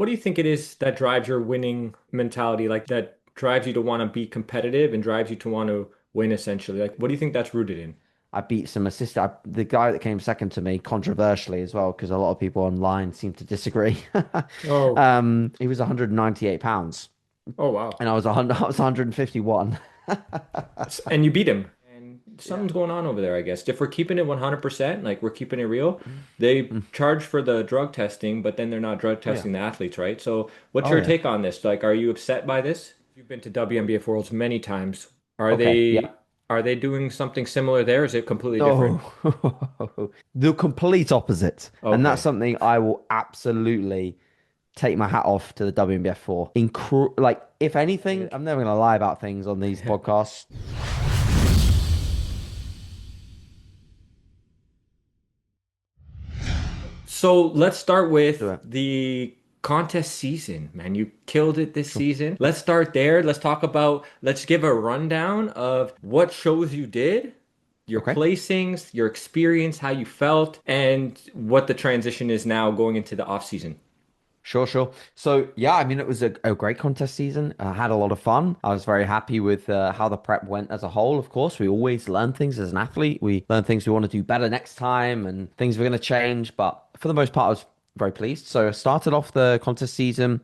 What do you think it is that drives your winning mentality, like that drives you to want to be competitive and drives you to want to win essentially? Like, what do you think that's rooted in? I beat some the guy that came second to me, controversially as well, because a lot of people online seem to disagree. Oh, He was 198 pounds, oh wow. and I was 151. And you beat him. And Yeah. something's going on over there, I guess. If we're keeping it 100%, like we're keeping it real, they Mm. charge for the drug testing, but then they're not drug Oh yeah. testing the athletes, right? So, what's Oh your yeah. take on this? Like, are you upset by this? You've been to WNBF Worlds many times. Are Okay. they Yeah. are they doing something similar there? Is it completely different? No, the complete opposite. And that's Okay. something I will absolutely take my hat off to the WNBF for. Like, if anything, I'm never going to lie about things on these podcasts. So let's start Do with it. the contest season, man. You killed it this Sure. season. Let's start there. Let's give a rundown of what shows you did, your Okay. placings, your experience, how you felt, and what the transition is now going into the off season. Sure, sure. So, yeah, I mean, it was a great contest season. I had a lot of fun. I was very happy with how the prep went as a whole. Of course, we always learn things as an athlete. We learn things we want to do better next time and things we're going to change. But for the most part, I was very pleased. So, I started off the contest season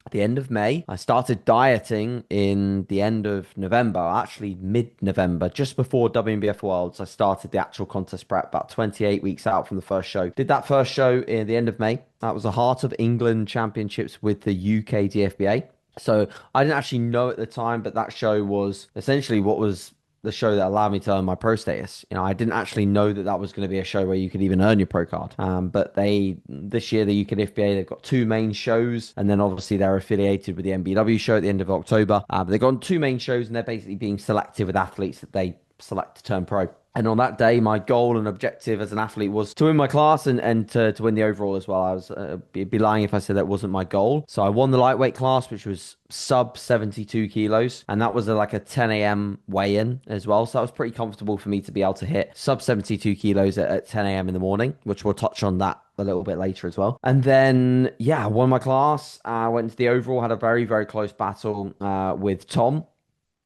at the end of May. I started dieting in the end of November, actually mid-November, just before WNBF Worlds. I started the actual contest prep about 28 weeks out from the first show. Did that first show in the end of May. That was the Heart of England Championships with the UK DFBA. So I didn't actually know at the time, but that show was essentially what was the show that allowed me to earn my pro status. You know, I didn't actually know that that was going to be a show where you could even earn your pro card. But this year, the UK FBA, they've got two main shows, and then obviously they're affiliated with the NBW show at the end of October. But they've got two main shows, and they're basically being selective with athletes that they select to turn pro. And on that day, my goal and objective as an athlete was to win my class and to win the overall as well. I was be lying if I said that wasn't my goal. So I won the lightweight class, which was sub 72 kilos. And that was like a 10 a.m. weigh-in as well. So that was pretty comfortable for me to be able to hit sub 72 kilos at 10 a.m. in the morning, which we'll touch on that a little bit later as well. And then, yeah, I won my class. I went into the overall, had a very, very close battle with Tom,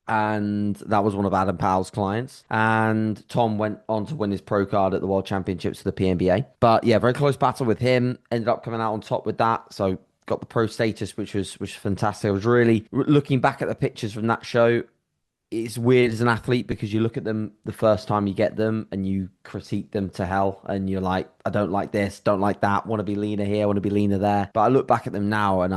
and that was one of Adam Powell's clients. And Tom went on to win his pro card at the World Championships for the PNBA. But yeah, very close battle with him. Ended up coming out on top with that. So got the pro status, which was fantastic. I was really looking back at the pictures from that show. It's weird as an athlete because you look at them the first time you get them and you critique them to hell and you're like, I don't like this, don't like that, want to be leaner here, want to be leaner there. But I look back at them now and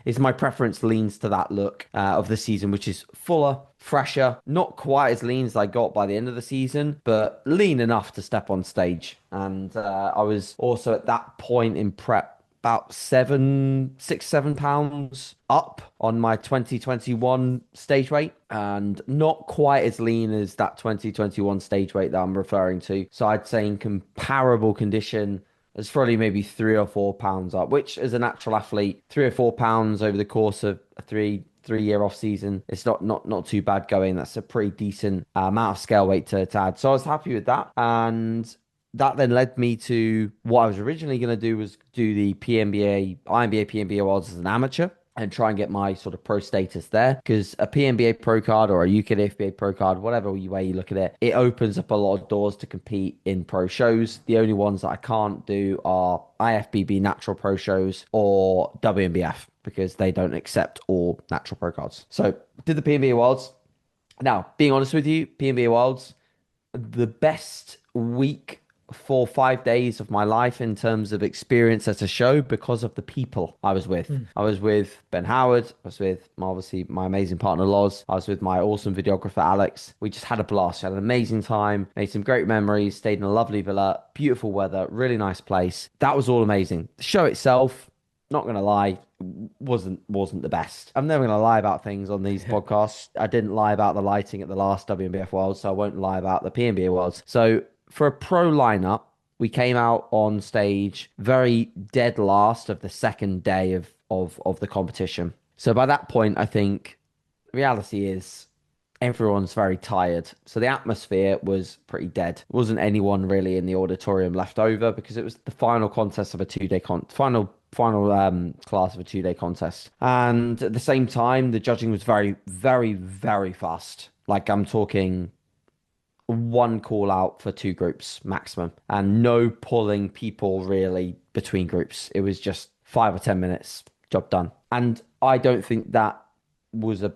it's my preference leans to that look of the season, which is fuller, fresher, not quite as lean as I got by the end of the season, but lean enough to step on stage. And I was also at that point in prep about 7 pounds up on my 2021 stage weight and not quite as lean as that 2021 stage weight that I'm referring to. So I'd say in comparable condition, it's probably maybe 3 or 4 pounds up, which as a natural athlete, 3 or 4 pounds over the course of a three-year off season, it's not too bad going. That's a pretty decent amount of scale weight to add. So I was happy with that. And that then led me to what I was originally going to do was do the PNBA, INBA PNBA awards as an amateur and try and get my sort of pro status there. Because a PNBA pro card or a UK FBA pro card, whatever way you look at it, it opens up a lot of doors to compete in pro shows. The only ones that I can't do are IFBB natural pro shows or WNBF because they don't accept all natural pro cards. So did the PNBA awards. Now, being honest with you, PNBA awards, the best week for 5 days of my life in terms of experience at a show because of the people I was with. Hmm. I was with Ben Howard. I was with obviously my amazing partner Loz. I was with my awesome videographer Alex. We just had a blast. We had an amazing time. Made some great memories. Stayed in a lovely villa. Beautiful weather. Really nice place. That was all amazing. The show itself, not gonna lie, wasn't the best. I'm never gonna lie about things on these podcasts. I didn't lie about the lighting at the last WNBF Worlds, so I won't lie about the PNBA Worlds. So for a pro lineup, we came out on stage very dead last of the second day of the competition. So by that point, I think the reality is everyone's very tired. So the atmosphere was pretty dead. Wasn't anyone really in the auditorium left over because it was the final contest of a 2 day final final class of a 2 day contest. And at the same time, the judging was very, very, very fast. Like I'm talking one call out for two groups maximum, and no pulling people really between groups. It was just 5 or 10 minutes, job done. And I don't think that was a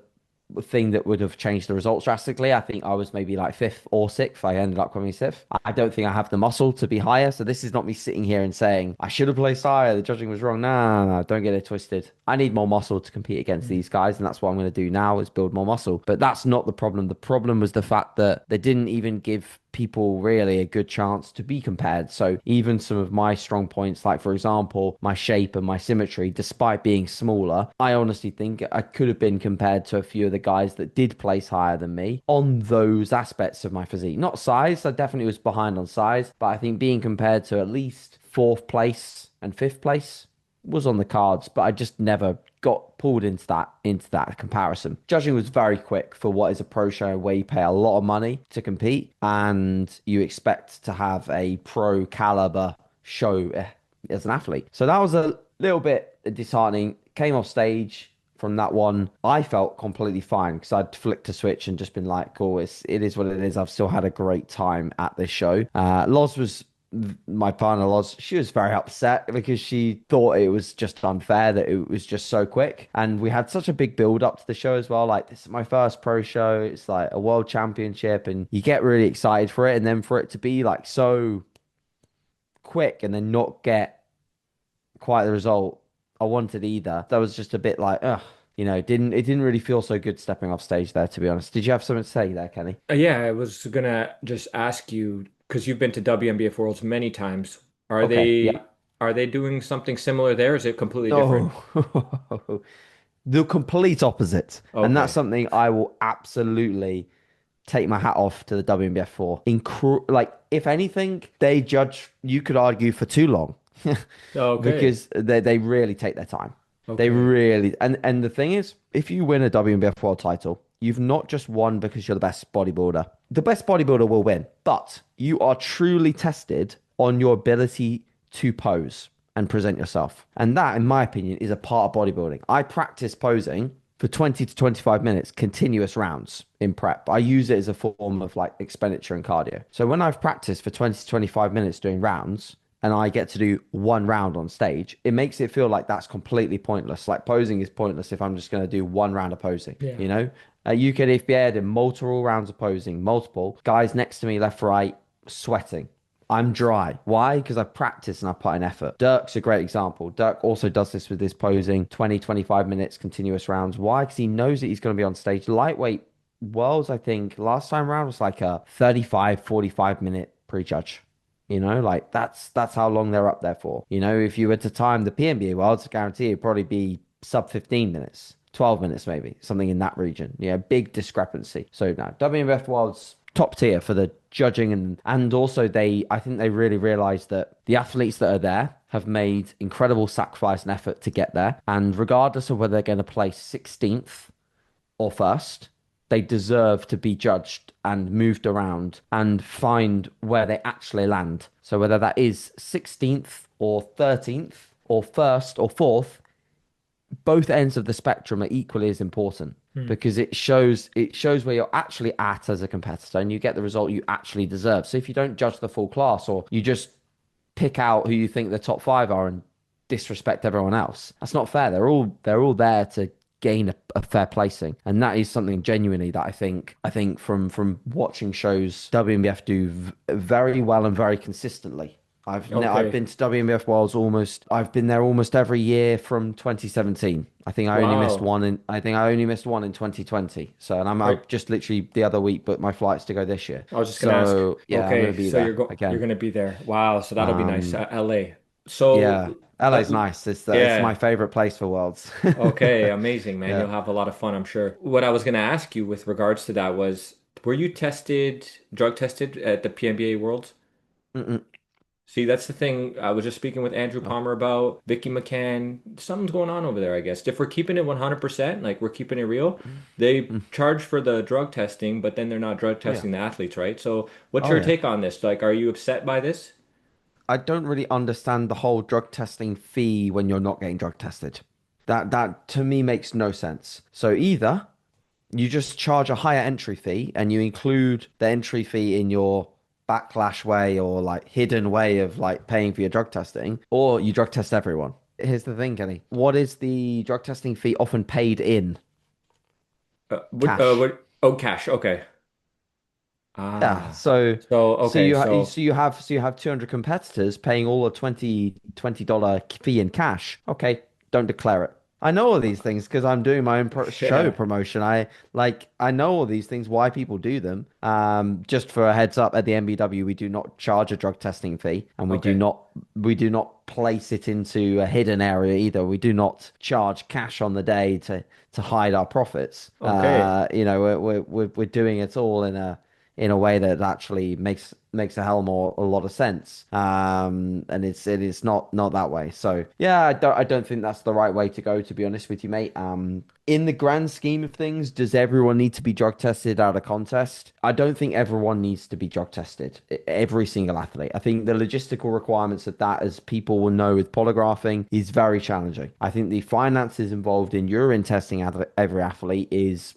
thing that would have changed the results drastically. I think I was maybe like fifth or sixth. I ended up coming sixth. I don't think I have the muscle to be higher. So this is not me sitting here and saying I should have placed higher. The judging was wrong. No, no, no, don't get it twisted. I need more muscle to compete against these guys, and that's what I'm going to do now is build more muscle. But that's not the problem. The problem was the fact that they didn't even give people really a good chance to be compared. So even some of my strong points, like for example, my shape and my symmetry, despite being smaller, I honestly think I could have been compared to a few of the guys that did place higher than me on those aspects of my physique. Not size, I definitely was behind on size, but I think being compared to at least fourth place and fifth place was on the cards, but I just never got pulled into that comparison. Judging was very quick for what is a pro show where you pay a lot of money to compete and you expect to have a pro caliber show as an athlete. So that was a little bit disheartening. Came off stage from that one. I felt completely fine because I'd flicked a switch and just been like, cool, it is what it is. I've still had a great time at this show. Loz was my partner Loz, she was very upset because she thought it was just unfair that it was just so quick. And we had such a big build up to the show as well. Like, this is my first pro show. It's like a world championship, and you get really excited for it. And then for it to be like so quick and then not get quite the result I wanted either, that was just a bit like, ugh. It didn't really feel so good stepping off stage there, to be honest. Did you have something to say there, Kenny? Yeah, I was gonna just ask you because you've been to WNBF Worlds many times. Are Okay, they yeah. are they doing something similar there? Is it completely different? Oh, the complete opposite. And that's Okay. something I will absolutely take my hat off to the WNBF for. Like, if anything, they judge, you could argue, for too long Okay. because they really take their time. They Okay. really, and the thing is, if you win a WNBF world title, you've not just won because you're the best bodybuilder. The best bodybuilder will win, but you are truly tested on your ability to pose and present yourself. And that, in my opinion, is a part of bodybuilding. I practice posing for 20 to 25 minutes, continuous rounds in prep. I use it as a form of like expenditure and cardio. So when I've practiced for 20 to 25 minutes doing rounds, and I get to do one round on stage, it makes it feel like that's completely pointless. Like, posing is pointless if I'm just going to do one round of posing, Yeah. you know? UK FBA, I did multiple rounds of posing, multiple. Guys next to me, left, right, sweating. I'm dry. Why? Because I practice and I put in effort. Dirk's a great example. Dirk also does this with his posing, 20, 25 minutes, continuous rounds. Why? Because he knows that he's going to be on stage. Lightweight worlds, I think, last time round was like a 35, 45 minute prejudge. Like that's how long they're up there for. If you were to time the PNBA worlds, I guarantee it'd probably be sub 15 minutes, 12 minutes maybe, something in that region. Yeah, big discrepancy. So now WMF worlds top tier for the judging, and also I think they really realized that the athletes that are there have made incredible sacrifice and effort to get there. And regardless of whether they're going to place 16th or first, they deserve to be judged and moved around and find where they actually land. So whether that is 16th or 13th or first or fourth, both ends of the spectrum are equally as important Hmm. because it shows where you're actually at as a competitor and you get the result you actually deserve. So if you don't judge the full class or you just pick out who you think the top five are and disrespect everyone else. That's not fair. They're all there to gain a fair placing, and that is something genuinely that I think from watching shows WNBF do very well and very consistently. I've Okay. been to WNBF Worlds almost. I've been there almost every year from 2017. Wow. I think I only missed one in 2020. So, and Are, I've just literally the other week booked my flights to go this year. I was just gonna ask. So yeah, I'm gonna Okay, be so there you're again. gonna be there. Wow, so that'll be nice. Um, LA. Yeah, So LA's let nice. It's my yeah. favorite place for Worlds. Okay, amazing, man. Yeah. You'll have a lot of fun, I'm sure. What I was gonna ask you with regards to that was, were you drug tested at the PNBA Worlds? Mm-mm. See, that's the thing. I was just speaking with Andrew Oh. Palmer about Vicky McCann. Something's going on over there, I guess. If we're keeping it 100%, like we're keeping it real, they Mm. charge for the drug testing, but then they're not drug Oh yeah. testing the athletes, right? So, what's Oh your yeah. take on this? Like, are you upset by this? I don't really understand the whole drug testing fee when you're not getting drug tested. That to me makes no sense. So either you just charge a higher entry fee and you include the entry fee in your backlash way or like hidden way of like paying for your drug testing, or you drug test everyone. Here's the thing, Kenny. What is the drug testing fee often paid in cash? Oh, cash. Okay. Yeah, Ah. so So, so okay. So, you have 200 competitors paying all a $20 fee in cash. Okay, don't declare it. I know all these things because I'm doing my own show yeah. promotion. I know all these things, why people do them. Just for a heads up, at the NBW we do not charge a drug testing fee, and Okay. we do not place it into a hidden area either. We do not charge cash on the day to hide our profits. Okay. We're doing it all in a way that actually makes a lot of sense. And it is not that way. So yeah, I don't think that's the right way to go, to be honest with you, mate. In the grand scheme of things, does everyone need to be drug tested at a contest? I don't think everyone needs to be drug tested. Every single athlete. I think the logistical requirements of that, as people will know with polygraphing, is very challenging. I think the finances involved in urine testing every athlete is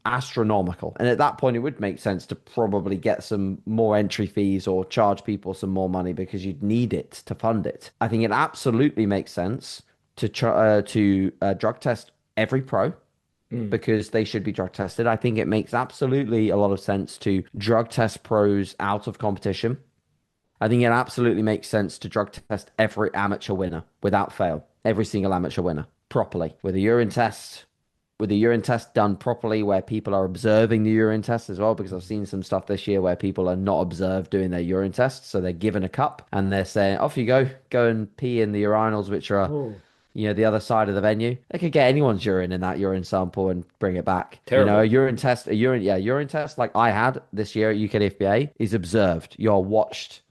astronomical. And at that point, it would make sense to probably get some more entry fees or charge people some more money because you'd need it to fund it. I think it absolutely makes sense to drug test every pro Mm. because they should be drug tested. I think it makes absolutely a lot of sense to drug test pros out of competition. I think it absolutely makes sense to drug test every amateur winner without fail, every single amateur winner properly with a urine test done properly where people are observing the urine test as well, because I've seen some stuff this year where people are not observed doing their urine tests. So they're given a cup and they're saying, off you go and pee in the urinals, which are, Oh, the other side of the venue. They could get anyone's urine in that urine sample and bring it back. A terrible. urine test like I had this year at UKFBA is observed. You are watched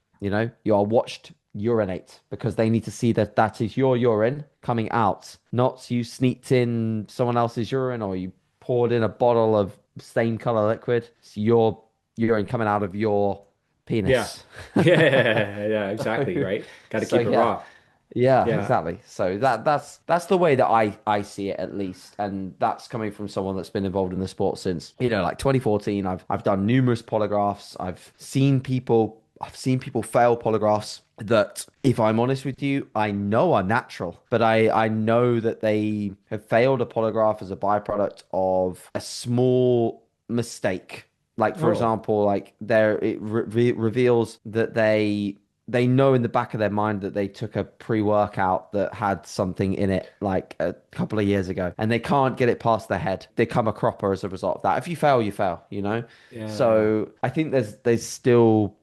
urinate because they need to see that that is your urine coming out, not you sneaked in someone else's urine or you poured in a bottle of same color liquid. It's your urine coming out of your Yeah. penis. Yeah. Yeah. Exactly. So, Right. Got to so keep it yeah. raw. Yeah, Yeah. exactly. So that's the way that I see it at least, and that's coming from someone that's been involved in the sport since like 2014. I've done numerous polygraphs. I've seen people fail polygraphs that, if I'm honest with you, I know are natural, but I know that they have failed a polygraph as a byproduct of a small mistake. Like for Oh, example, like reveals that they know in the back of their mind that they took a pre-workout that had something in it like a couple of years ago and they can't get it past their head. They come a cropper as a result of that. If you fail, you fail. yeah. Yeah. So I think there's still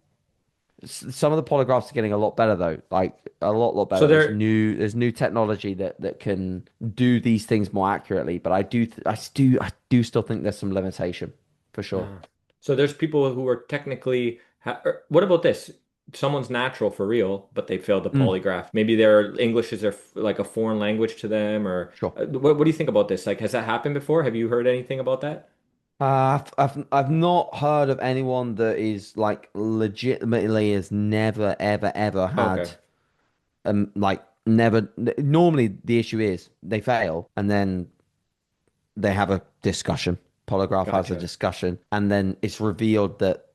some of the polygraphs are getting a lot better though, like a lot So better. there, There's new technology that can do these things more accurately, but I do still think there's some limitation for sure. uh, so there's people who are technically, what about this? Someone's natural for real, but they failed the Mm, polygraph. Maybe their English is like a foreign language to them, or sure. what do you think about this? Like, has that happened before? Have you heard anything about that? I've not heard of anyone that is like legitimately has never ever had Okay, like never. Normally the issue is they fail and then they have a discussion. Polygraph has a gotcha, discussion and then it's revealed that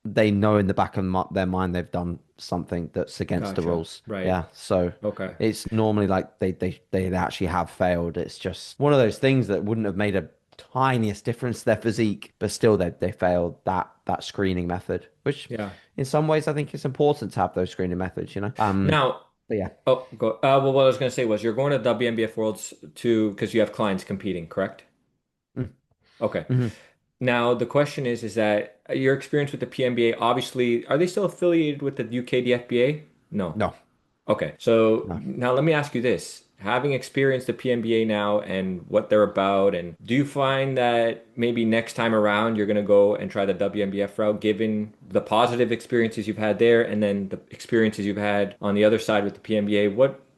they know in the back of their mind they've done something that's against the gotcha. rules. Right. Yeah, so Okay. it's normally like they actually have failed. It's just one of those things that wouldn't have made a tiniest difference to their physique, but still they failed that screening method, which Yeah. in some ways I think it's important to have those screening methods. Now, But yeah. oh, go. Well, what I was going to say was you're going to WNBF Worlds too because you have clients competing, correct? Okay. Mm-hmm. Now, the question is that your experience with the PNBA, obviously, are they still affiliated with the UKDFBA? No. No, Okay. So no. now let me ask you this. Having experienced the PNBA now and what they're about, and do you find that maybe next time around you're going to go and try the WNBF route, given the positive experiences you've had there and then the experiences you've had on the other side with the PNBA?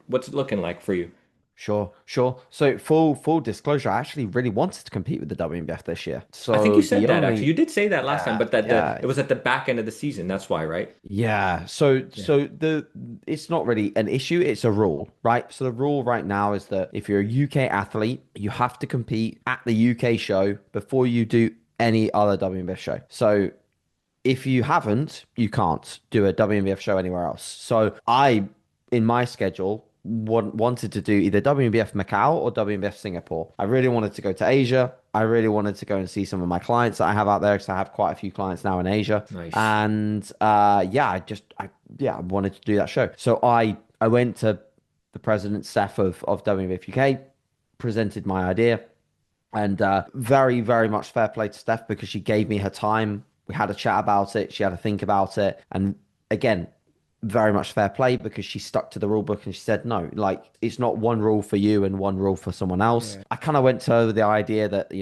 What's it looking like for you? Sure, sure. So full disclosure, I actually really wanted to compete with the WNBF this year. I think you So said the that actually. only You did say that last time, yeah, but that yeah, it was at the back end of the season. That's why, right? yeah. So Yeah. it's not really an issue, it's a rule, right? So the rule right now is that if you're a UK athlete, you have to compete at the UK show before you do any other WNBF show. So if you haven't, you can't do a WNBF show anywhere else. So in my schedule, wanted to do either WNBF Macau or WNBF Singapore. I really wanted to go to Asia. I really wanted to go and see some of my clients that I have out there because I have quite a few clients now in Asia. Nice. And yeah, I wanted to do that show. So I went to the president, Steph of WNBF UK, presented my idea. And very, very much fair play to Steph because she gave me her time. We had a chat about it. She had to think about it. And again, very much fair play because she stuck to the rule book and she said, no, like it's not one rule for you and one rule for someone else. Yeah. I kind of went to her with the idea that,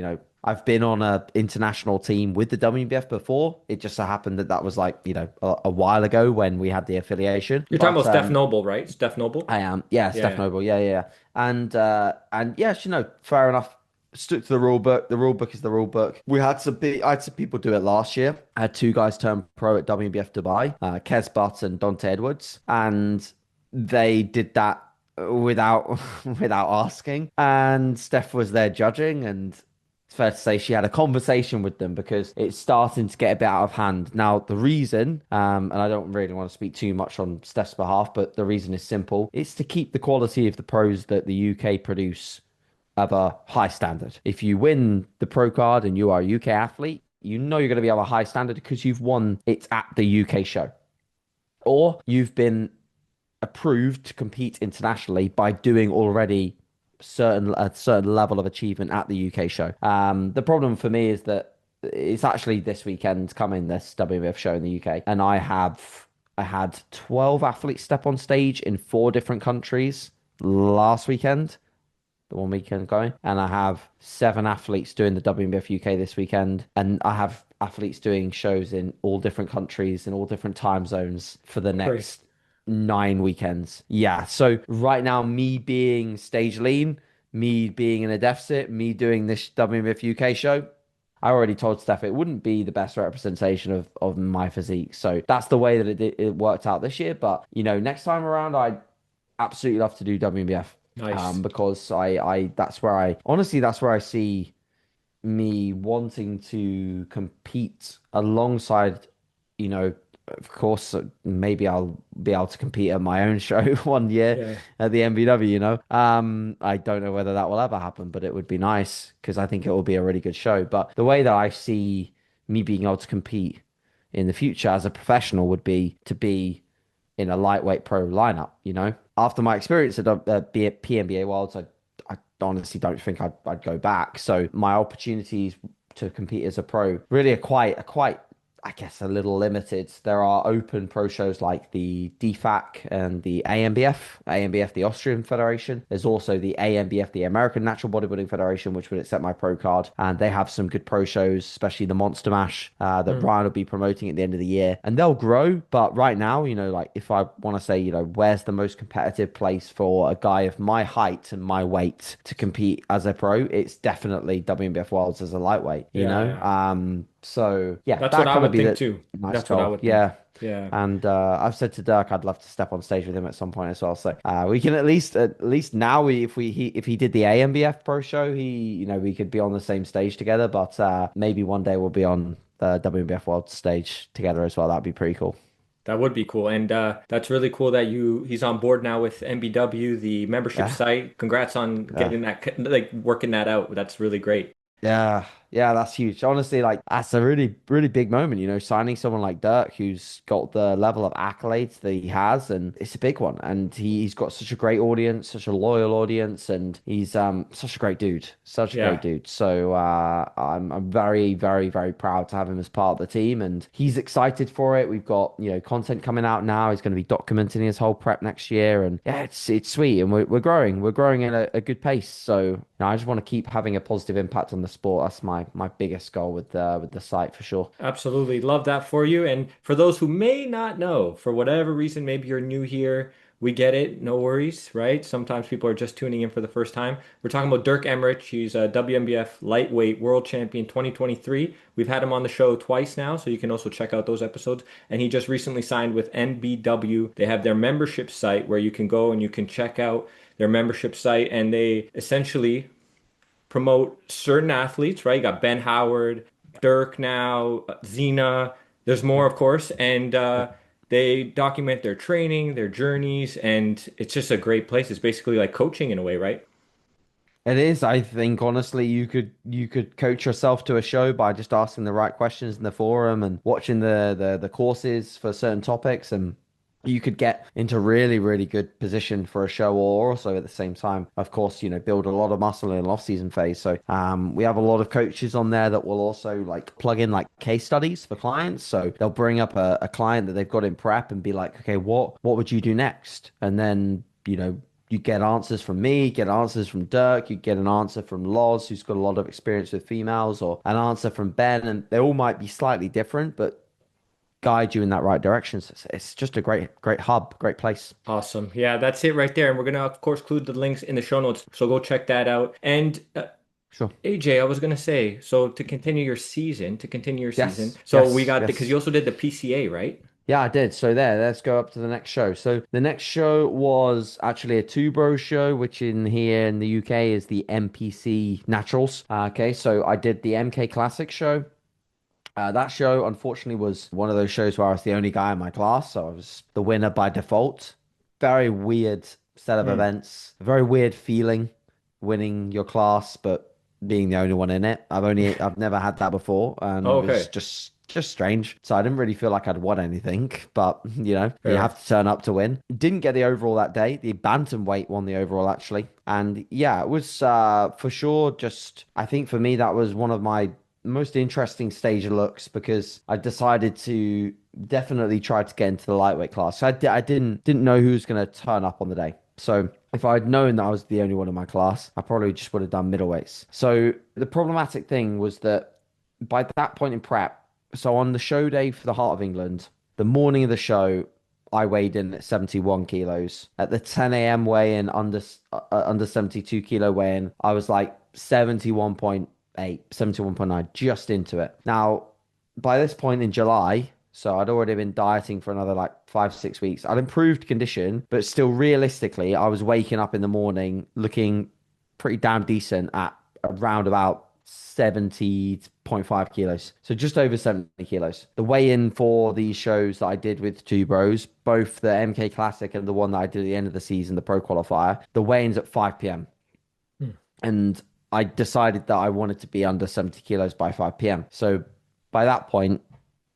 I've been on a international team with the WBF before. It just so happened that that was like, a while ago when we had the affiliation. You're talking about But Steph Noble, right? Steph Noble? I am. Yeah, Steph Yeah. Noble. Yeah, yeah, yeah. And yes, fair enough. Stuck to the rule book. The rule book is the rule book. I had some people do it last year. I had two guys turn pro at WNBF Dubai, Kes Butt and Dante Edwards, and they did that without without asking. And Steph was there judging, and it's fair to say she had a conversation with them because it's starting to get a bit out of hand. Now, the reason, and I don't really want to speak too much on Steph's behalf, but the reason is simple. It's to keep the quality of the pros that the UK produce of a high standard. If you win the pro card and you are a UK athlete, you know you're going to be of a high standard because you've won it at the UK show. Or you've been approved to compete internationally by doing already a certain level of achievement at the UK show. The problem for me is that it's actually this weekend coming, this WWF show in the UK, and I had 12 athletes step on stage in four different countries last weekend, the one weekend going, and I have seven athletes doing the WNBF UK this weekend, and I have athletes doing shows in all different countries in all different time zones for the Great. next 9 weekends. Yeah, so right now, me being stage lean, me being in a deficit, me doing this WNBF UK show, I already told Steph it wouldn't be the best representation of my physique. So that's the way that it worked out this year. But next time around, I'd absolutely love to do WNBF Nice. because I that's where I honestly that's where I see me wanting to compete alongside, of course, maybe I'll be able to compete at my own show one year Yeah. at the NBW, I don't know whether that will ever happen, but it would be nice because I think it will be a really good show. But the way that I see me being able to compete in the future as a professional would be to be in a lightweight pro lineup, After my experience at PNBA Worlds, I honestly don't think I'd go back. So my opportunities to compete as a pro really are quite I guess a little limited. There are open pro shows like the DFAC and the ANBF, the Austrian Federation. There's also the ANBF, the American Natural Bodybuilding Federation, which would accept my pro card. And they have some good pro shows, especially the Monster Mash that Mm. Brian will be promoting at the end of the year. And they'll grow. But right now, like if I want to say, where's the most competitive place for a guy of my height and my weight to compete as a pro, it's definitely WNBF Worlds as a lightweight, Yeah. So yeah, That's what that I kind of would be think the too. nice That's what I goal. would think. Yeah. Yeah. And I've said to Dirk I'd love to step on stage with him at some point as well. So we can at least now if he did the AMBF Pro Show, we could be on the same stage together. But maybe one day we'll be on the WNBF World stage together as well. That'd be pretty cool. That would be cool. And that's really cool that he's on board now with NBW, the membership Yeah. site. Congrats on Yeah. getting that, like working that out. That's really great. Yeah, yeah, that's huge. Honestly, like that's a really, really big moment, signing someone like Dirk who's got the level of accolades that he has, and it's a big one. And he's got such a great audience, such a loyal audience, and he's such a great dude. Such a great Yeah. dude. So I'm very, very, very proud to have him as part of the team, and he's excited for it. We've got, content coming out now. He's going to be documenting his whole prep next year, and yeah, it's sweet. And we're growing. We're growing at a good pace. So I just want to keep having a positive impact on the sport. That's my biggest goal with the site for sure. Absolutely. Love that for you. And for those who may not know, for whatever reason, maybe you're new here, We get it, no worries, right? Sometimes people are just tuning in for the first time. We're talking about Dirk Emmerich. He's a WNBF lightweight world champion 2023. We've had him on the show twice now, so you can also check out those episodes. And he just recently signed with NBW. They have their membership site where you can go and you can check out their membership site, and they essentially promote certain athletes, right? You got Ben Howard, Dirk now, Zena. There's more, of course, and they document their training, their journeys, and it's just a great place. It's basically like coaching in a way, right? It is. I think honestly, you could coach yourself to a show by just asking the right questions in the forum and watching the courses for certain topics, and you could get into really good position for a show, or also at the same time, of course, build a lot of muscle in an off-season phase. So we have a lot of coaches on there that will also like plug in like case studies for clients. So they'll bring up a client that they've got in prep and be like, okay, what would you do next? And then, you get answers from me, get answers from Dirk, you get an answer from Loz, who's got a lot of experience with females, or an answer from Ben, and they all might be slightly different, but guide you in that right direction. So it's just a great hub, great place. Awesome. Yeah, that's it right there. And we're gonna, of course, include the links in the show notes. So go check that out. And Sure. AJ, I was gonna say, so to continue your season. Yes, So we yes, got because yes. you also did the PCA, right? Yeah, I did. So let's go up to the next show. So the next show was actually a two bro show, which in here in the UK is the MPC Naturals. Okay, so I did the MK Classic show. That show, unfortunately, was one of those shows where I was the only guy in my class, so I was the winner by default. Very weird set of Hmm. events. Very weird feeling winning your class, but being the only one in it. I've never had that before, and it was Okay, just strange. So I didn't really feel like I'd won anything, but you fair. have to turn up to win. Didn't get the overall that day. The bantamweight won the overall actually, and yeah, it was for sure. Just I think for me that was one of my most interesting stage of looks because I decided to definitely try to get into the lightweight class. So I didn't know who was going to turn up on the day. So if I'd known that I was the only one in my class, I probably just would have done middleweights. So the problematic thing was that by that point in prep, so on the show day for the Heart of England, the morning of the show, I weighed in at 71 kilos. At the 10 a.m. weigh-in, under 72 kilo weigh-in, I was like 71.8, 71.9, just into it. Now, by this point in July, so I'd already been dieting for another like 5, 6 weeks. I'd improved condition, but still realistically, I was waking up in the morning looking pretty damn decent at around about 70.5 kilos. So just over 70 kilos. The weigh-in for these shows that I did with two bros, both the MK Classic and the one that I did at the end of the season, the Pro Qualifier, the weigh-in's at 5 p.m. Hmm. And I decided that I wanted to be under 70 kilos by 5 p.m. So by that point,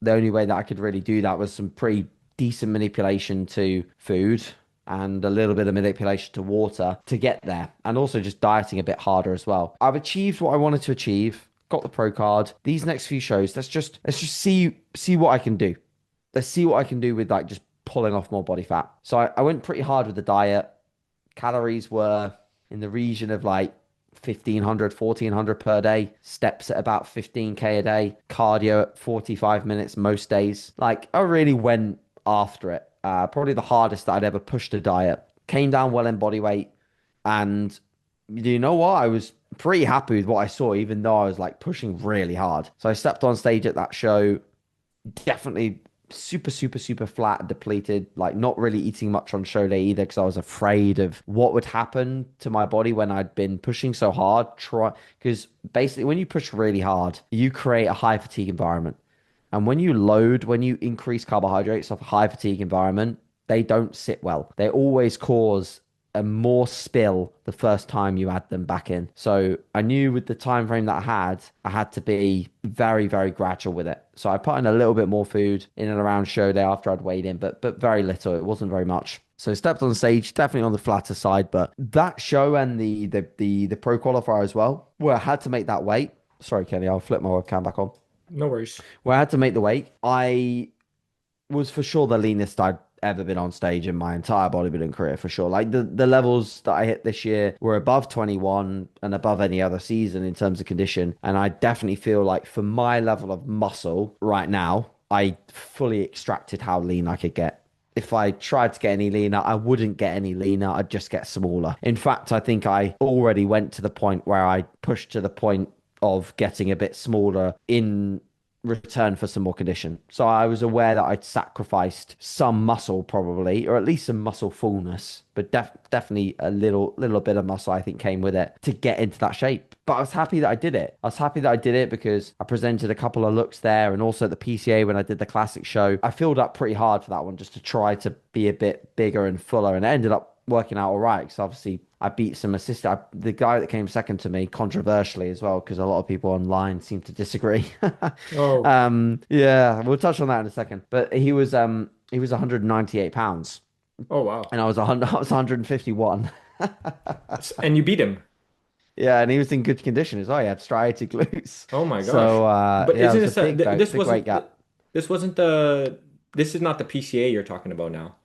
the only way that I could really do that was some pretty decent manipulation to food and a little bit of manipulation to water to get there, and also just dieting a bit harder as well. I've achieved what I wanted to achieve, got the pro card. These next few shows, let's just see what I can do. Let's see what I can do with like just pulling off more body fat. So I went pretty hard with the diet. Calories were in the region of like 1500, 1400 per day, steps at about 15K a day, cardio at 45 minutes most days. Like I really went after it. Probably the hardest that I'd ever pushed a diet. Came down well in body weight, and you know what? I was pretty happy with what I saw, even though I was like pushing really hard. So I stepped on stage at that show, definitely super flat and depleted, like not really eating much on show day either because I was afraid of what would happen to my body when I'd been pushing so hard. Try because basically when you push really hard, you create a high fatigue environment. And when you increase carbohydrates off a high fatigue environment, they don't sit well. They always cause a more spill the first time you add them back in. So I knew with the time frame that I had to be very gradual with it. So I put in a little bit more food in and around show day after I'd weighed in, but very little. It wasn't very much. So stepped on stage, definitely on the flatter side, but that show and the pro qualifier as well, where I had to make that weight. Sorry, Kenny, I'll flip my webcam back on. No worries. Where I had to make the weight, I was for sure the leanest I'd ever been on stage in my entire bodybuilding career, for sure. Like the levels that I hit this year were above 21 and above any other season in terms of condition. And I definitely feel like for my level of muscle right now, I fully extracted how lean I could get. if I tried to get any leaner, I wouldn't get any leaner. I'd just get smaller. In fact, I think I already went to the point where I pushed to the point of getting a bit smaller in return for some more condition. So I was aware that I'd sacrificed some muscle probably, or at least some muscle fullness, but definitely a little bit of muscle I think came with it to get into that shape. But I was happy that I did it. I was happy that I did it because I presented a couple of looks there and also at the PCA when I did the classic show. I filled up pretty hard for that one just to try to be a bit bigger and fuller and it ended up working out all right because obviously I beat some the guy that came second to me controversially as well because a lot of people online seem to disagree. Oh, Yeah, we'll touch on that in a second. But he was 198 pounds oh wow. and I was 100 I was 151. And you beat him. Yeah, and he was in good condition as well. He had striated glutes. Oh my gosh. So But yeah, it isn't was a this a, this big weight wasn't gap. this wasn't the this is not the PCA you're talking about now.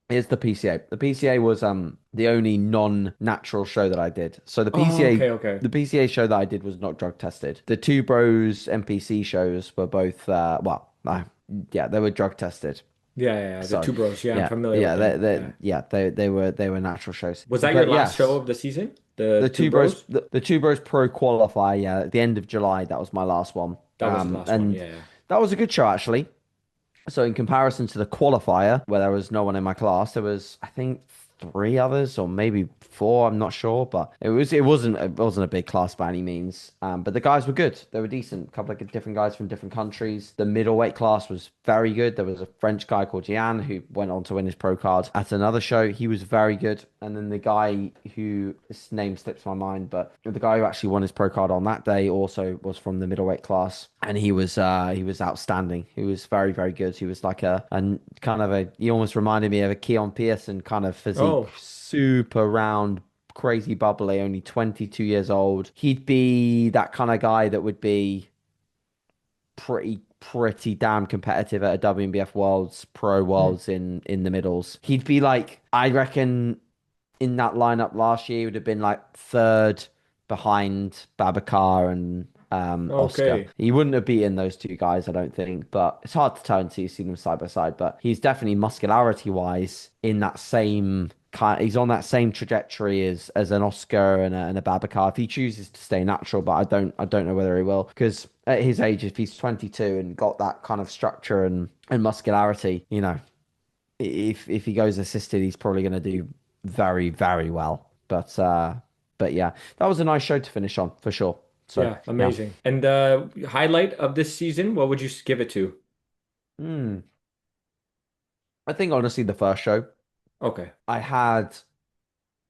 Here's the PCA. The PCA was the only non-natural show that I did. So Oh, okay, okay. the PCA show that I did was not drug tested. The Two Bros NPC shows were both yeah, they were drug tested. Yeah, yeah, yeah. The So two bros. Yeah, I'm yeah, familiar with them. Yeah. they were natural shows. Was that your But last show yes, of the season? The two bros? The Two Bros Pro qualifier, yeah, at the end of July, that was my last one. That was the last one. And Yeah, yeah. that was a good show actually. So in comparison to the qualifier, where there was no one in my class, there was I think three others or maybe four, I'm not sure, but it wasn't a big class by any means. But the guys were good. They were decent. A couple of different guys from different countries. The middleweight class was very good. There was a French guy called Jan who went on to win his pro card at another show. He was very good. And then the guy who his name slips my mind, but the guy who actually won his pro card on that day also was from the middleweight class, and he was outstanding. He was very very good. He was like a kind of a he almost reminded me of a Keon Pearson kind of physique, Oh, super round, crazy bubbly, only 22 years old. He'd be that kind of guy that would be pretty damn competitive at a WNBF Worlds, Pro hmm. Worlds in the middles. He'd be like, I reckon in that lineup last year, he would have been like third behind Babacar and Oscar. Okay. He wouldn't have beaten those two guys, I don't think, but it's hard to tell until you see them side by side. But he's definitely muscularity wise in that same kind. He's on that same trajectory as an Oscar and a Babacar if he chooses to stay natural. But I don't know whether he will because at his age, if he's 22 and got that kind of structure and muscularity, you know, if he goes assisted, he's probably going to do very, very well. But yeah, that was a nice show to finish on for sure. So Yeah, yeah. amazing. And highlight of this season, what would you give it to? Hmm. I think honestly, the first show Okay. I had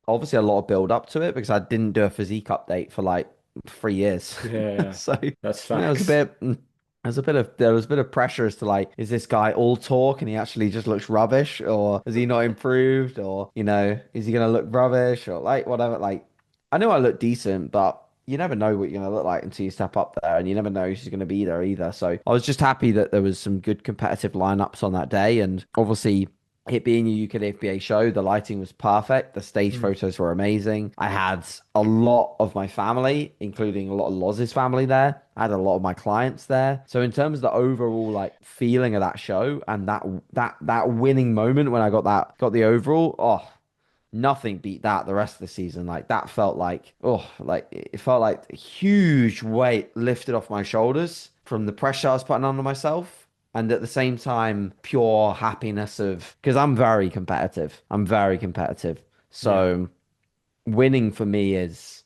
obviously a lot of build up to it because I didn't do a physique update for like 3 years. Yeah, So that's there was a facts. bit there was a bit of pressure as to like, is this guy all talk and he actually just looks rubbish, or has he not improved, or you know, is he gonna look rubbish or like whatever? Like I know I look decent, but you never know what you're gonna look like until you step up there, and you never know who's gonna be there either. So I was just happy that there was some good competitive lineups on that day, and obviously it being a UKFBA show, the lighting was perfect. The stage Mm. photos were amazing. I had a lot of my family, including a lot of Loz's family there. I had a lot of my clients there. So in terms of the overall like feeling of that show and that winning moment when I got the overall, oh, nothing beat that the rest of the season. Like that felt like like it felt like a huge weight lifted off my shoulders from the pressure I was putting under myself. And at the same time, pure happiness of because I'm very competitive. I'm very competitive. Yeah. So winning for me is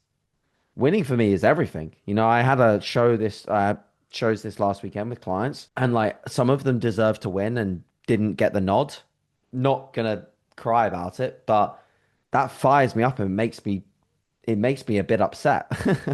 winning for me is everything. You know, I had a shows this last weekend with clients, and like some of them deserve to win and didn't get the nod. Not gonna cry about it, but that fires me up and makes me a bit upset.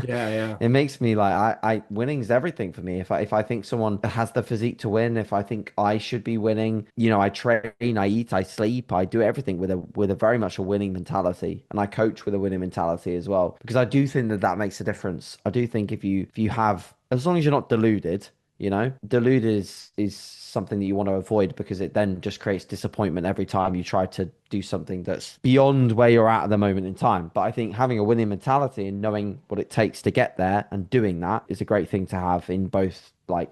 Yeah, yeah. It makes me like I winning's everything for me. If I think someone has the physique to win, if I think I should be winning, you know, I train, I eat, I sleep, I do everything with a very much a winning mentality, and I coach with a winning mentality as well because I do think that that makes a difference. I do think if you have as long as you're not deluded, you know, deluded is something that you want to avoid because it then just creates disappointment every time you try to do something that's beyond where you're at the moment in time. But I think having a winning mentality and knowing what it takes to get there and doing that is a great thing to have in both like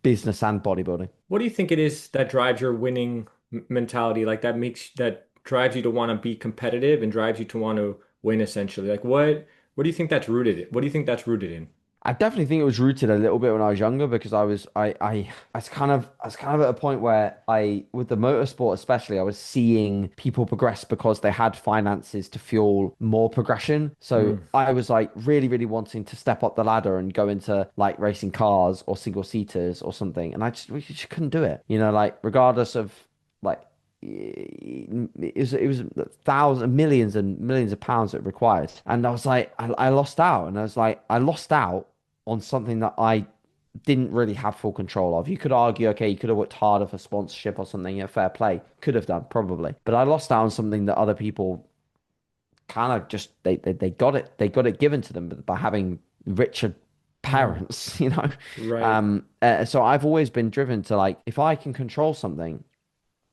business and bodybuilding. What do you think it is that drives your winning mentality, like that drives you to want to be competitive and drives you to want to win essentially. Like what do you think that's rooted in? What do you think that's rooted in? I definitely think it was rooted a little bit when I was younger because I was kind of at a point where with the motorsport especially I was seeing people progress because they had finances to fuel more progression. So Mm, I was like really wanting to step up the ladder and go into like racing cars or single seaters or something, and we just couldn't do it. You know, like regardless of like it was thousands, millions and millions of pounds it required. And I was like, I lost out. And I was like, I lost out on something that I didn't really have full control of. You could argue, okay, you could have worked harder for sponsorship or something, yeah, fair play. Could have done, probably. But I lost out on something that other people kind of just they got it given to them by having richer mm, parents, you know. right. So I've always been driven to like if I can control something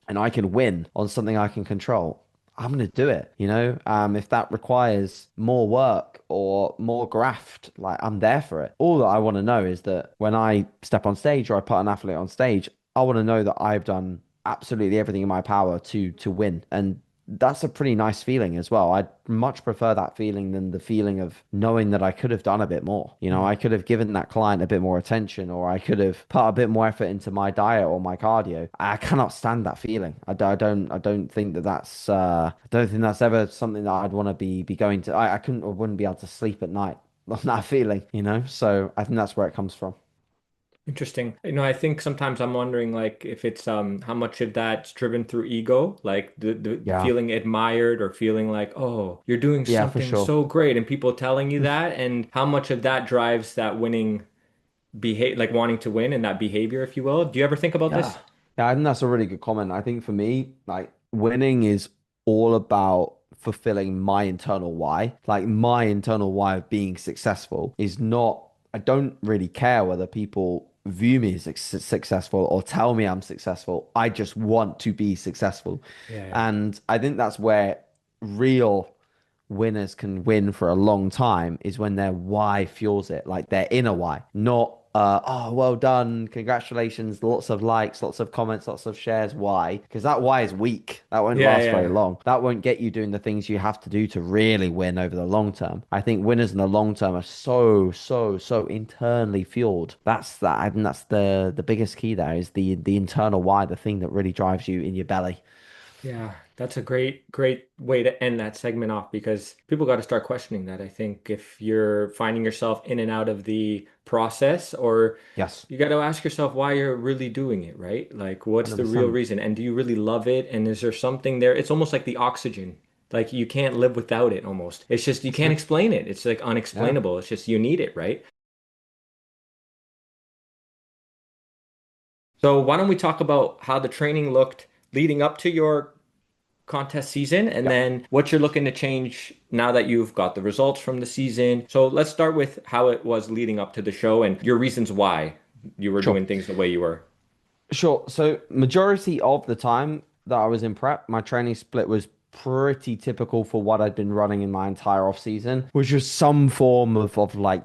and I can win on something I can control, I'm going to do it. You know, if that requires more work or more graft, like I'm there for it. All that I want to know is that when I step on stage or I put an athlete on stage, I want to know that I've done absolutely everything in my power to win. And that's a pretty nice feeling as well. I'd much prefer that feeling than the feeling of knowing that I could have done a bit more. You know, Mm. I could have given that client a bit more attention, or I could have put a bit more effort into my diet or my cardio. I cannot stand that feeling. I don't think that I don't think that's ever something that I'd want to be going to. I couldn't or wouldn't be able to sleep at night on that feeling, you know? So I think that's where it comes from. Interesting. I think sometimes I'm wondering like if it's how much of that's driven through ego, like the Yeah. feeling admired or feeling like, oh, you're doing Yeah, for something sure. so great and people telling you that, and how much of that drives that winning behave like wanting to win and that behavior, if you will. Do you ever think about Yeah. this? Yeah, I think that's a really good comment. I think for me, like winning is all about fulfilling my internal why. Like my internal why of being successful is not, I don't really care whether people view me as successful or tell me I'm successful. I just want to be successful. Yeah. And I think that's where real winners can win for a long time is when their why fuels it, like their inner why, not oh well done, congratulations, lots of likes, lots of comments, lots of shares. Why? Because that why is weak. That won't Yeah, last very yeah. long. That won't get you doing the things you have to do to really win over the long term. I think winners in the long term are so internally fueled. That's that. I think that's the biggest key there is the internal why, the thing that really drives you in your belly. Yeah, that's a great way to end that segment off because people got to start questioning that. I think if you're finding yourself in and out of the process, or Yes, you got to ask yourself why you're really doing it, right? Like, what's the real 100%. reason? And do you really love it? And is there something there? It's almost like the oxygen. Like, you can't live without it almost. It's just, you That's can't it. explain it. It's like Yeah. unexplainable. It's just, you need it, right? So, why don't we talk about how the training looked leading up to your contest season and Yeah. then what you're looking to change now that you've got the results from the season. So let's start with how it was leading up to the show and your reasons why you were Sure. doing things the way you were. Sure. So majority of the time that I was in prep, my training split was pretty typical for what I'd been running in my entire off season, which was some form of like